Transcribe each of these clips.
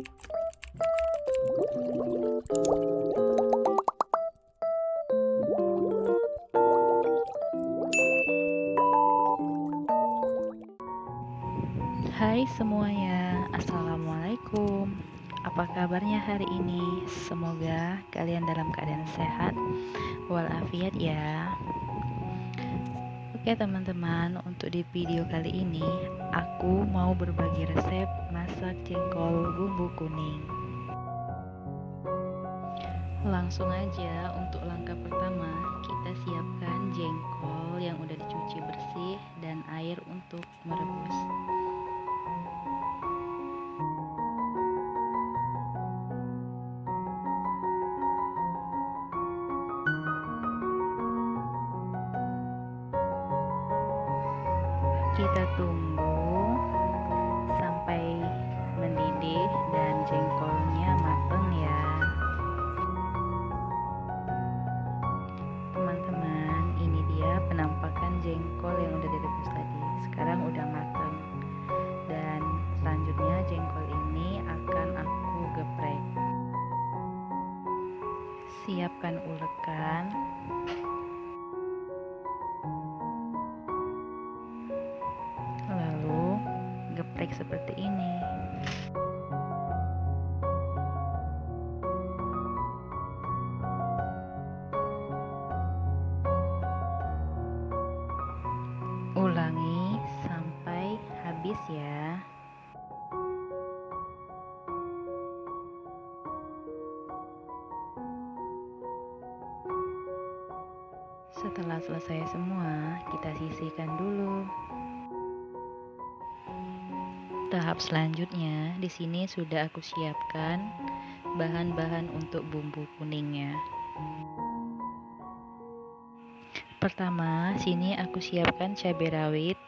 Hai semuanya, Assalamualaikum. Apa kabarnya hari ini? Semoga kalian dalam keadaan sehat walafiat ya. Oke teman-teman, untuk di video kali ini aku mau berbagi resep masak jengkol bumbu kuning. Langsung aja, untuk langkah pertama kita siapkan jengkol yang udah dicuci bersih dan air untuk merebus. Kita tunggu sampai mendidih dan jengkolnya matang ya teman-teman. Ini dia penampakan jengkol yang udah direbus tadi, sekarang udah matang. Dan selanjutnya jengkol ini akan aku geprek. Siapkan ulekan, lalu geprek seperti ini. Ulangi sampai habis ya. Setelah selesai semua, kita sisihkan dulu. Tahap selanjutnya, di sini sudah aku siapkan bahan-bahan untuk bumbu kuningnya. Pertama, sini aku siapkan cabai rawit,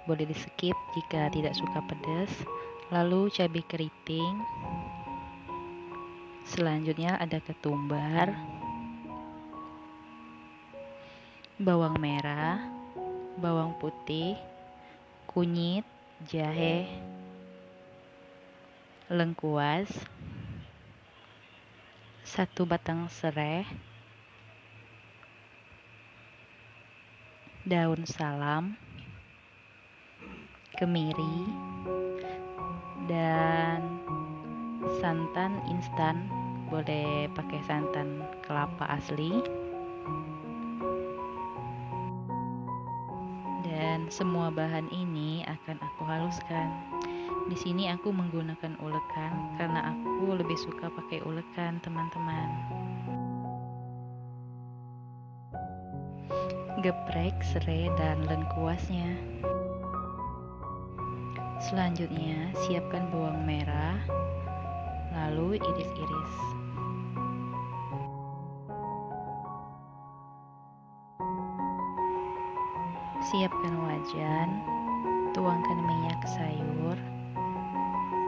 boleh di skip jika tidak suka pedas. Lalu cabai keriting. Selanjutnya ada ketumbar, bawang merah, bawang putih, kunyit, jahe, lengkuas, 1 batang serai, daun salam, kemiri, dan santan instan, boleh pakai santan kelapa asli. Dan semua bahan ini akan aku haluskan. Di sini aku menggunakan ulekan karena aku lebih suka pakai ulekan, teman-teman. Geprek serai dan lengkuasnya. Selanjutnya, siapkan bawang merah, lalu iris-iris. Siapkan wajan, tuangkan minyak sayur,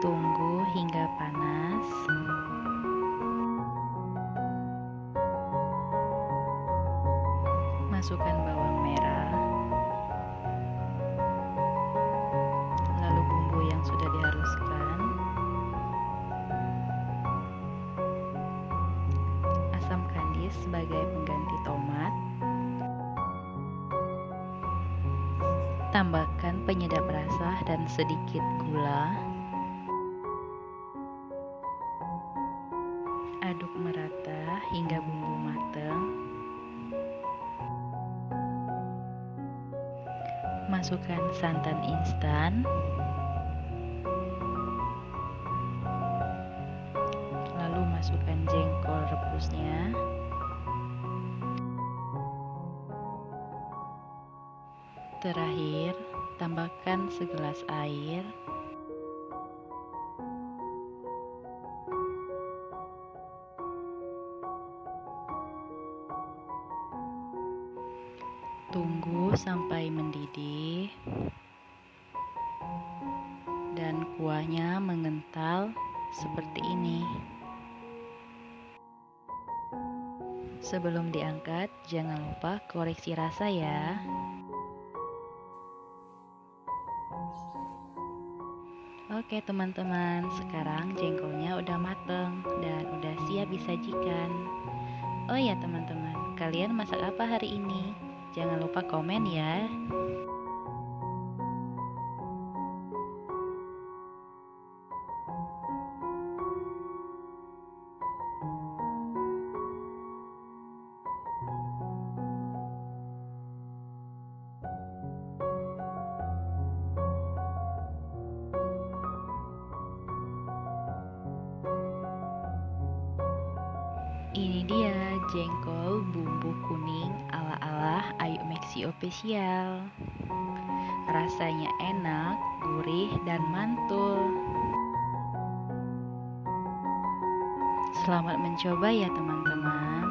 tunggu hingga panas. Masukkan bawang merah, lalu bumbu yang sudah dihaluskan, asam kandis sebagai pengganti tomat, tambahkan penyedap rasa dan sedikit gula. Aduk merata hingga bumbu matang. Masukkan santan instan, lalu masukkan jengkol rebusnya. Terakhir, tambahkan segelas air. Tunggu sampai mendidih dan kuahnya mengental seperti ini. Sebelum diangkat, jangan lupa koreksi rasa ya. Oke teman-teman, sekarang jengkolnya disajikan. Oh ya teman-teman, kalian masak apa hari ini? Jangan lupa komen ya. Ini dia jengkol bumbu kuning ala-ala Ayu Meksi Official. Rasanya enak, gurih, dan mantul. Selamat mencoba ya teman-teman.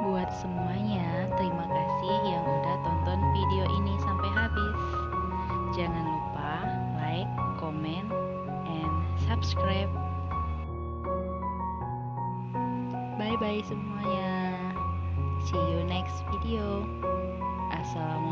Buat semuanya, terima kasih yang udah tonton video ini sampai habis. Jangan lupa like, comment, and subscribe. Bye-bye semuanya. See you next video. Assalamualaikum.